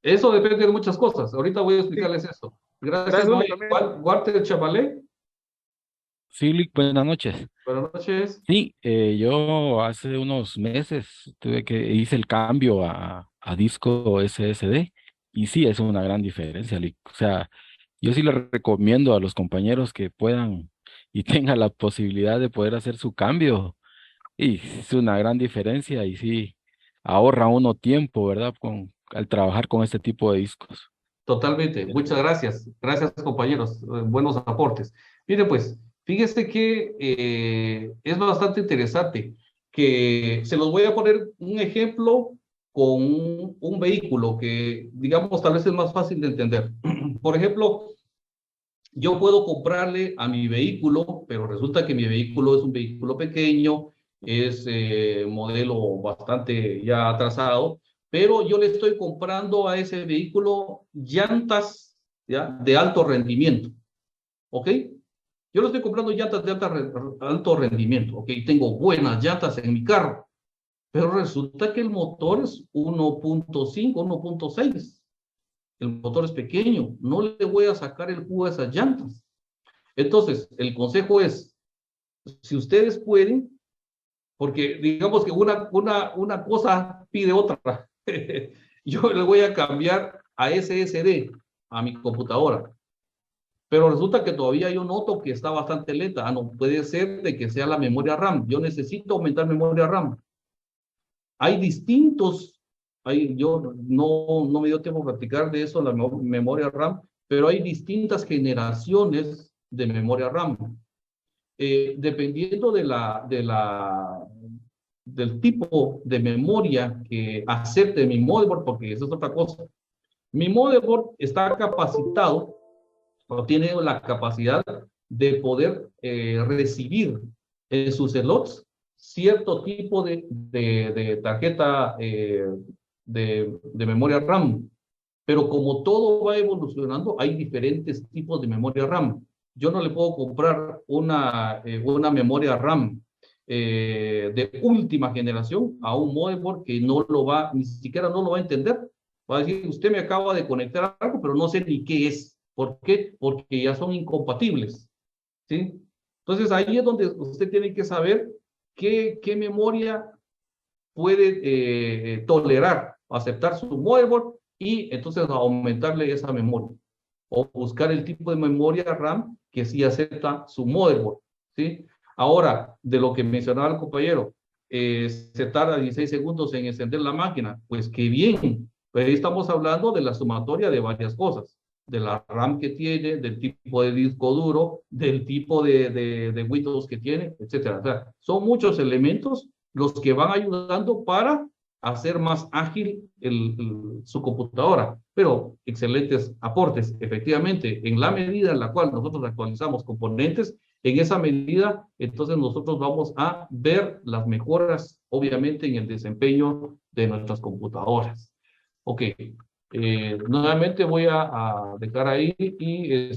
Eso depende de muchas cosas. Ahorita voy a
Sí,
explicarles eso. Gracias,
gracias
Noé.
únicamente.
Walter Chavalé.
Philip, buenas noches.
Buenas noches.
Sí, yo hace unos meses hice el cambio a disco SSD y sí, es una gran diferencia. O sea, yo sí le recomiendo a los compañeros que puedan y tengan la posibilidad de poder hacer su cambio. Y es una gran diferencia y sí, ahorra uno tiempo, ¿verdad? Al trabajar con este tipo de discos.
Totalmente. Muchas gracias. Gracias, compañeros. Buenos aportes. Mire, pues, fíjese que es bastante interesante que se los voy a poner un ejemplo con un vehículo que, digamos, tal vez es más fácil de entender. Por ejemplo, yo puedo comprarle a mi vehículo, pero resulta que mi vehículo es un vehículo pequeño, es modelo bastante ya atrasado, pero yo le estoy comprando a ese vehículo llantas, ¿ya?, de alto rendimiento, ¿ok? Yo le estoy comprando llantas de alto rendimiento, ¿ok? Tengo buenas llantas en mi carro, pero resulta que el motor es 1.5, 1.6. El motor es pequeño, no le voy a sacar el jugo a esas llantas. Entonces, el consejo es, si ustedes pueden, porque digamos que una cosa pide otra, yo le voy a cambiar a SSD, a mi computadora, pero resulta que todavía yo noto que está bastante lenta. Ah, no, puede ser de que sea la memoria RAM. Yo necesito aumentar memoria RAM. Hay distintos, yo no me dio tiempo de platicar de eso, la memoria RAM, pero hay distintas generaciones de memoria RAM. Dependiendo del tipo de memoria que acepte mi motherboard, porque eso es otra cosa. Mi motherboard está capacitado o tiene la capacidad de poder recibir en sus slots cierto tipo de tarjeta de memoria RAM. Pero como todo va evolucionando, hay diferentes tipos de memoria RAM. Yo no le puedo comprar una memoria RAM de última generación a un motherboard que ni siquiera no lo va a entender. Va a decir, usted me acaba de conectar algo, pero no sé ni qué es. ¿Por qué? Porque ya son incompatibles, ¿sí? Entonces ahí es donde usted tiene que saber qué memoria puede tolerar, aceptar su motherboard y entonces aumentarle esa memoria o buscar el tipo de memoria RAM que sí acepta su motherboard, ¿sí? Ahora, de lo que mencionaba el compañero, se tarda 16 segundos en encender la máquina, pues qué bien, pero ahí estamos hablando de la sumatoria de varias cosas, de la RAM que tiene, del tipo de disco duro, del tipo de Windows que tiene, etcétera. O sea, son muchos elementos los que van ayudando para hacer más ágil su computadora. Pero excelentes aportes, efectivamente, en la medida en la cual nosotros actualizamos componentes, en esa medida, entonces nosotros vamos a ver las mejoras, obviamente, en el desempeño de nuestras computadoras. Ok, nuevamente voy a dejar ahí y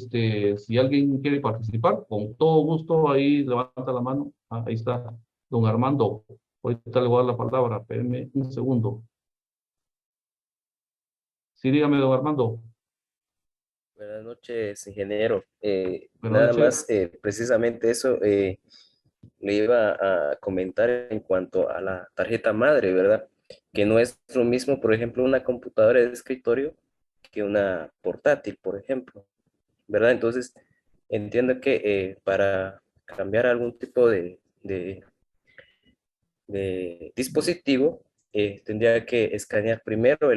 si alguien quiere participar, con todo gusto, ahí levanta la mano. Ah, ahí está, don Armando. Ahorita le voy a dar la palabra, espérenme un segundo. Sí, dígame, don Armando.
Buenas noches, ingeniero.
Buenas
Nada
noches.
más, precisamente eso le iba a comentar en cuanto a la tarjeta madre, ¿verdad? Que no es lo mismo, por ejemplo, una computadora de escritorio que una portátil, por ejemplo, ¿verdad? Entonces, entiendo que para cambiar algún tipo de dispositivo, tendría que escanear primero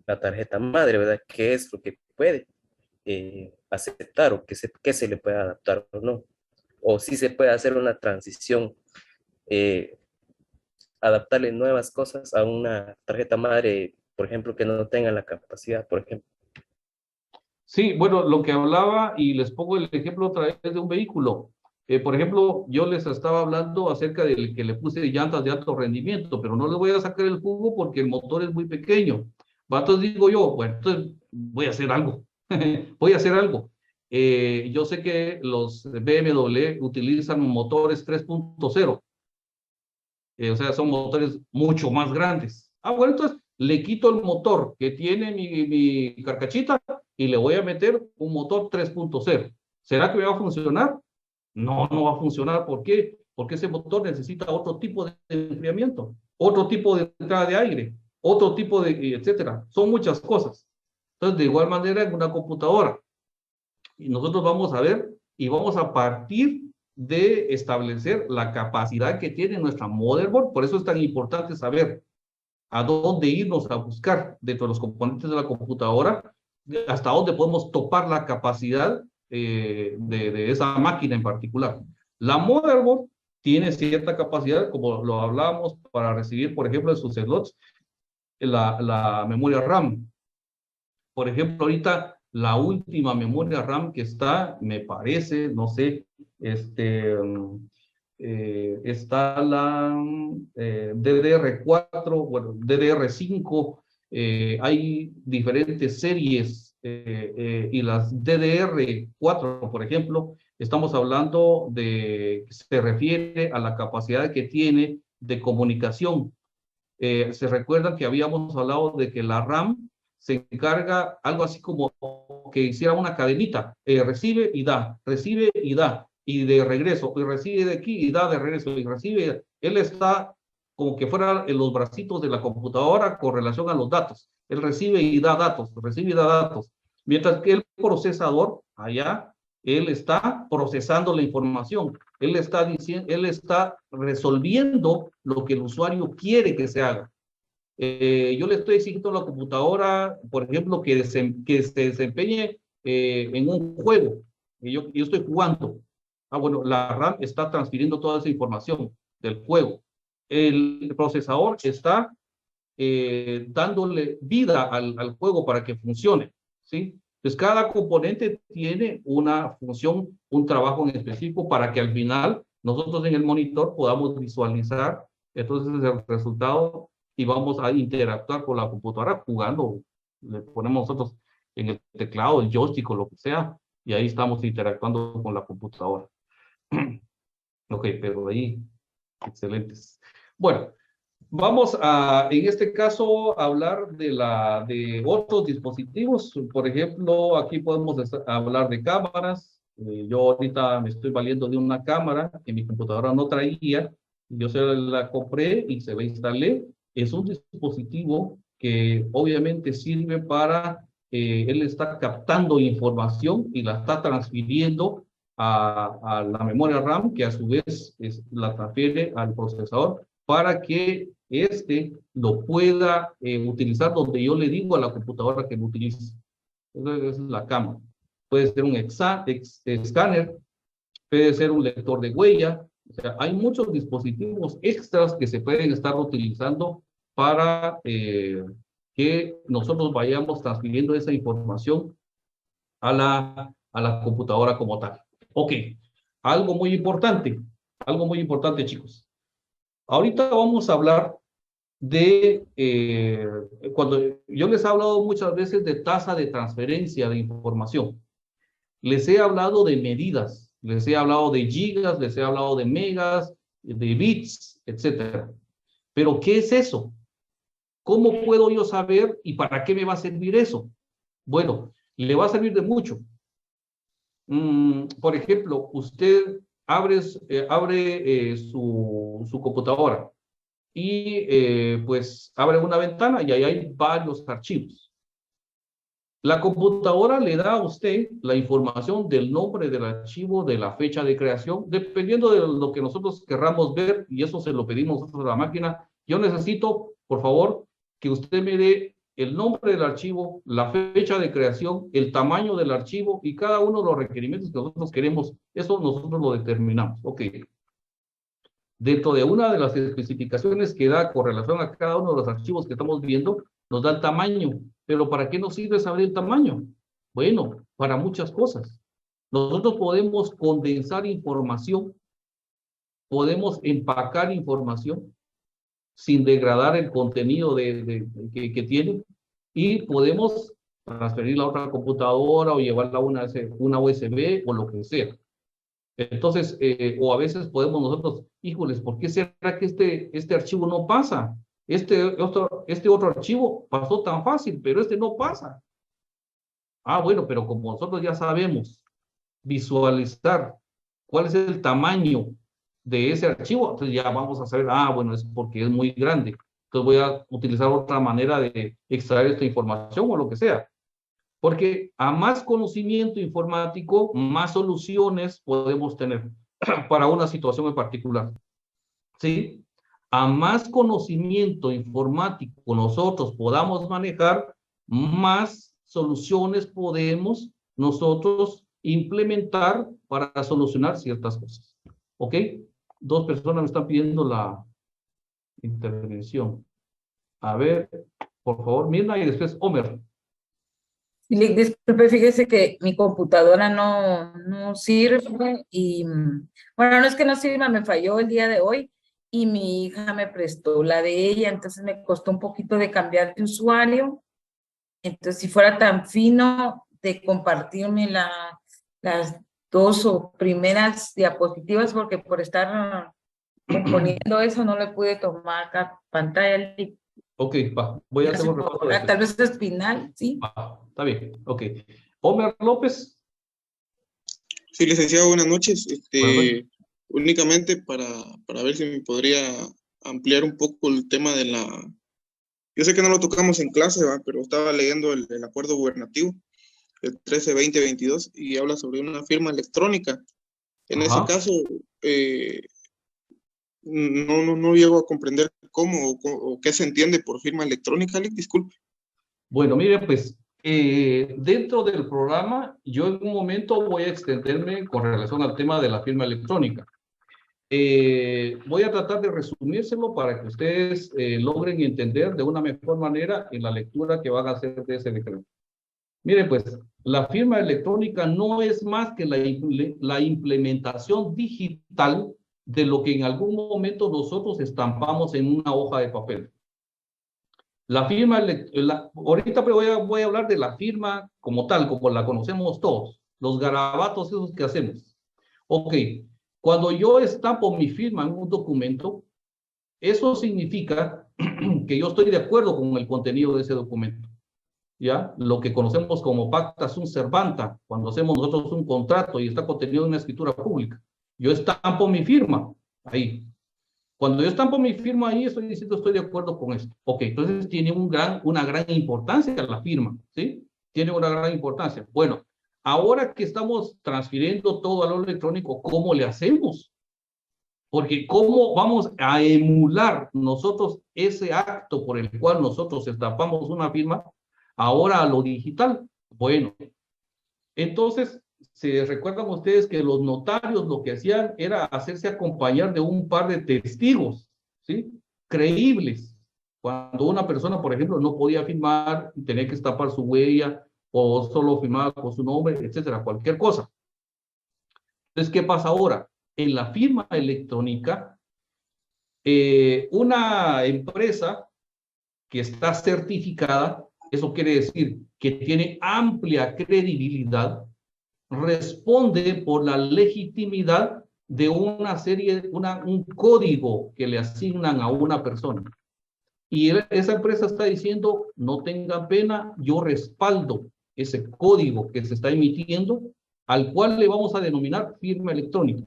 la tarjeta madre, ¿verdad? ¿Qué es lo que puede aceptar o qué se le puede adaptar o no? O si se puede hacer una transición, eh, adaptarle nuevas cosas a una tarjeta madre, por ejemplo, que no tenga la capacidad, por ejemplo.
Sí, bueno, lo que hablaba, y les pongo el ejemplo otra vez de un vehículo. Por ejemplo, yo les estaba hablando acerca del que le puse llantas de alto rendimiento, pero no le voy a sacar el jugo porque el motor es muy pequeño. Va, entonces digo yo, bueno, entonces voy a hacer algo. Voy a hacer algo. Yo sé que los BMW utilizan motores 3.0. O sea, son motores mucho más grandes. Ah, bueno, entonces le quito el motor que tiene mi carcachita y le voy a meter un motor 3.0. ¿Será que me va a funcionar? No, no va a funcionar. ¿Por qué? Porque ese motor necesita otro tipo de enfriamiento, otro tipo de entrada de aire, otro tipo de, etcétera. Son muchas cosas. Entonces, de igual manera, en una computadora, y nosotros vamos a ver y vamos a partir de establecer la capacidad que tiene nuestra motherboard. Por eso es tan importante saber a dónde irnos a buscar dentro de los componentes de la computadora, hasta dónde podemos topar la capacidad de esa máquina en particular. La motherboard tiene cierta capacidad, como lo hablábamos, para recibir, por ejemplo, en sus slots, la memoria RAM. Por ejemplo, ahorita la última memoria RAM que está, me parece, no sé, está la DDR4, bueno, DDR5, hay diferentes series y las DDR4, por ejemplo, estamos hablando de, se refiere a la capacidad que tiene de comunicación. Se recuerdan que habíamos hablado de que la RAM se encarga algo así como que hiciera una cadenita, recibe y da, y de regreso, y recibe de aquí y da de regreso, y recibe, él está como que fuera en los bracitos de la computadora con relación a los datos, él recibe y da datos, recibe y da datos, mientras que el procesador allá, él está procesando la información, él está diciendo, él está resolviendo lo que el usuario quiere que se haga. Yo le estoy exigiendo a la computadora, por ejemplo, que se desempeñe en un juego. Y yo estoy jugando. Ah, bueno, la RAM está transfiriendo toda esa información del juego. El procesador está dándole vida al juego para que funcione, ¿sí? Entonces, cada componente tiene una función, un trabajo en específico para que al final nosotros en el monitor podamos visualizar entonces el resultado y vamos a interactuar con la computadora jugando. Le ponemos nosotros en el teclado, el joystick o lo que sea, y ahí estamos interactuando con la computadora. Ok, pero ahí, excelentes. Bueno, vamos a, en este caso, hablar de otros dispositivos. Por ejemplo, aquí podemos hablar de cámaras. Yo ahorita me estoy valiendo de una cámara que mi computadora no traía. Yo se la compré y se la instalé. Es un dispositivo que obviamente sirve para, él está captando información y la está transfiriendo a la memoria RAM, que a su vez la transfiere al procesador para que lo pueda utilizar donde yo le digo a la computadora que lo utilice. Esa es la cámara. Puede ser un escáner, puede ser un lector de huella. O sea, hay muchos dispositivos extras que se pueden estar utilizando para que nosotros vayamos transfiriendo esa información a la computadora como tal. Ok, algo muy importante, chicos. Ahorita vamos a hablar de, cuando yo les he hablado muchas veces de tasa de transferencia de información. Les he hablado de medidas, les he hablado de gigas, les he hablado de megas, de bits, etcétera. Pero, ¿qué es eso? ¿Cómo puedo yo saber y para qué me va a servir eso? Bueno, le va a servir de mucho. Por ejemplo, usted abre su computadora y pues abre una ventana y ahí hay varios archivos. La computadora le da a usted la información del nombre del archivo, de la fecha de creación, dependiendo de lo que nosotros querramos ver, y eso se lo pedimos nosotros a la máquina. Yo necesito, por favor, que usted me dé el nombre del archivo, la fecha de creación, el tamaño del archivo y cada uno de los requerimientos que nosotros queremos. Eso nosotros lo determinamos. Ok. Dentro de una de las especificaciones que da con relación a cada uno de los archivos que estamos viendo, nos da el tamaño. Pero ¿para qué nos sirve saber el tamaño? Bueno, para muchas cosas. Nosotros podemos condensar información, podemos empacar información sin degradar el contenido que tiene, y podemos transferirla a otra computadora o llevarla a una USB o lo que sea. Entonces, o a veces podemos nosotros, híjoles, ¿por qué será que este archivo no pasa? Este otro archivo pasó tan fácil, pero este no pasa. Ah, bueno, pero como nosotros ya sabemos visualizar cuál es el tamaño de ese archivo, entonces ya vamos a saber, bueno, es porque es muy grande. Entonces voy a utilizar otra manera de extraer esta información o lo que sea. Porque a más conocimiento informático, más soluciones podemos tener para una situación en particular. ¿Sí? A más conocimiento informático nosotros podamos manejar, más soluciones podemos nosotros implementar para solucionar ciertas cosas. ¿Ok? 2 personas me están pidiendo la intervención. A ver, por favor, Mirna y después Homer.
Disculpe, fíjese que mi computadora no sirve y, bueno, no es que no sirva, me falló el día de hoy y mi hija me prestó la de ella, entonces me costó un poquito de cambiar de usuario. Entonces, si fuera tan fino de compartirme las 2 o primeras diapositivas, porque por estar componiendo eso no le pude tomar la pantalla.
Ok, va, voy a hacer un repaso.
Tal vez es final, ¿sí?
Está bien, ok. Homer López.
Sí, licenciado, buenas noches.
Buenas noches.
Únicamente para ver si me podría ampliar un poco el tema de la... Yo sé que no lo tocamos en clase, pero estaba leyendo el acuerdo gubernativo, el 13-2022, y habla sobre una firma electrónica. En ese caso, no llego a comprender cómo o qué se entiende por firma electrónica, disculpe.
Bueno, mire, pues, dentro del programa, yo en un momento voy a extenderme con relación al tema de la firma electrónica. Voy a tratar de resumírselo para que ustedes logren entender de una mejor manera en la lectura que van a hacer de ese decreto. Mire, pues, la firma electrónica no es más que la implementación digital de lo que en algún momento nosotros estampamos en una hoja de papel. La firma, ahorita voy a hablar de la firma como tal, como la conocemos todos, los garabatos esos que hacemos. Ok, cuando yo estampo mi firma en un documento, eso significa que yo estoy de acuerdo con el contenido de ese documento. ¿Ya? Lo que conocemos como pacta sunt servanda, cuando hacemos nosotros un contrato y está contenido en una escritura pública. Yo estampo mi firma ahí. Cuando yo estampo mi firma ahí, estoy diciendo estoy de acuerdo con esto. Ok, entonces tiene una gran importancia la firma, ¿sí? Tiene una gran importancia. Bueno, ahora que estamos transfiriendo todo a lo electrónico, ¿cómo le hacemos? Porque ¿cómo vamos a emular nosotros ese acto por el cual nosotros estampamos una firma ahora a lo digital? Bueno, entonces, ¿se recuerdan ustedes que los notarios lo que hacían era hacerse acompañar de un par de testigos, ¿sí? Creíbles. Cuando una persona, por ejemplo, no podía firmar, tenía que estampar su huella o solo firmaba con su nombre, etcétera, cualquier cosa. Entonces, ¿qué pasa ahora? En la firma electrónica, una empresa que está certificada, eso quiere decir que tiene amplia credibilidad, responde por la legitimidad de una serie, un código que le asignan a una persona. Y esa empresa está diciendo, no tengan pena, yo respaldo ese código que se está emitiendo, al cual le vamos a denominar firma electrónica.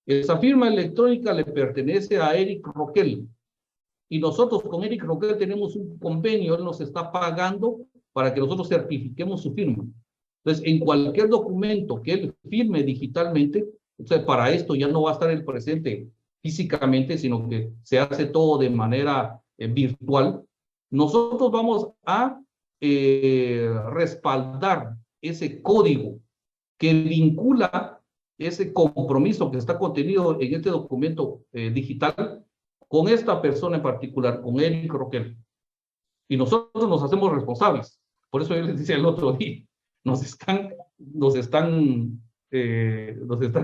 Esa firma electrónica le pertenece a Eric Roquel. Y nosotros con Eric Roquel tenemos un convenio, él nos está pagando para que nosotros certifiquemos su firma. Entonces, en cualquier documento que él firme digitalmente, o sea, para esto ya no va a estar el presente físicamente, sino que se hace todo de manera virtual, nosotros vamos a respaldar ese código que vincula ese compromiso que está contenido en este documento digital con esta persona en particular, con Eric Roquel. Y nosotros nos hacemos responsables. Por eso yo les decía el otro día, nos están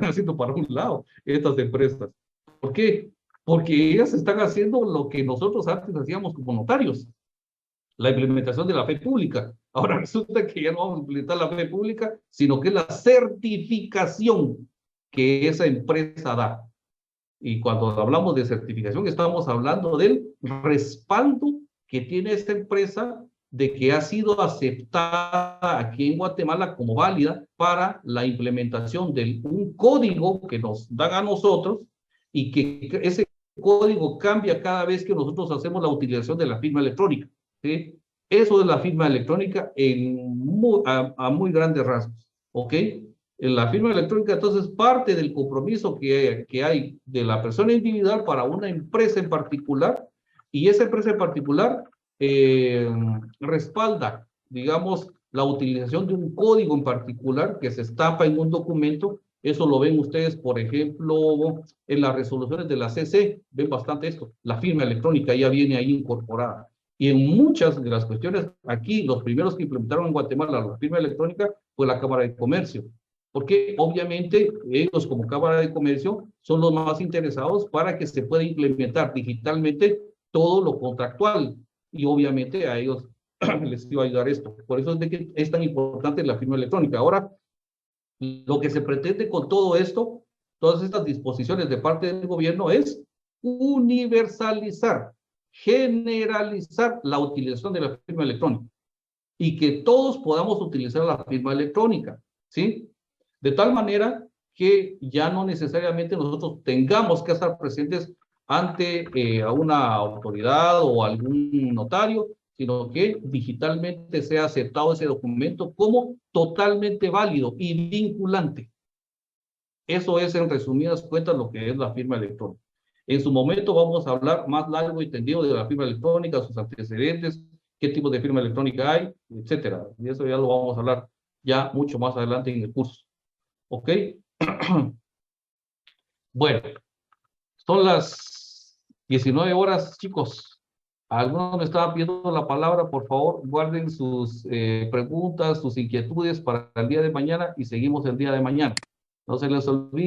haciendo para un lado estas empresas. ¿Por qué? Porque ellas están haciendo lo que nosotros antes hacíamos como notarios, la implementación de la fe pública. Ahora resulta que ya no vamos a implementar la fe pública, sino que es la certificación que esa empresa da. Y cuando hablamos de certificación, estamos hablando del respaldo que tiene esta empresa de que ha sido aceptada aquí en Guatemala como válida para la implementación de un código que nos dan a nosotros y que ese código cambia cada vez que nosotros hacemos la utilización de la firma electrónica, ¿sí? Eso es la firma electrónica a muy grandes rasgos, ¿ok? En la firma electrónica, entonces, parte del compromiso que hay de la persona individual para una empresa en particular, y esa empresa en particular respalda, digamos, la utilización de un código en particular que se estampa en un documento. Eso lo ven ustedes, por ejemplo, en las resoluciones de la CC, ven bastante esto. La firma electrónica ya viene ahí incorporada. Y en muchas de las cuestiones, aquí, los primeros que implementaron en Guatemala la firma electrónica fue la Cámara de Comercio. Porque obviamente ellos como Cámara de Comercio son los más interesados para que se pueda implementar digitalmente todo lo contractual. Y obviamente a ellos les iba a ayudar esto. Por eso es de que es tan importante la firma electrónica. Ahora, lo que se pretende con todo esto, todas estas disposiciones de parte del gobierno es universalizar, generalizar la utilización de la firma electrónica y que todos podamos utilizar la firma electrónica, ¿sí? De tal manera que ya no necesariamente nosotros tengamos que estar presentes ante a una autoridad o algún notario, sino que digitalmente sea aceptado ese documento como totalmente válido y vinculante. Eso es, en resumidas cuentas, lo que es la firma electrónica. En su momento vamos a hablar más largo y tendido de la firma electrónica, sus antecedentes, qué tipo de firma electrónica hay, etcétera. Y eso ya lo vamos a hablar ya mucho más adelante en el curso. ¿Ok? Bueno, son las 19 horas, chicos. Algunos me estaban pidiendo la palabra, por favor, guarden sus preguntas, sus inquietudes para el día de mañana y seguimos el día de mañana. No se les olvide.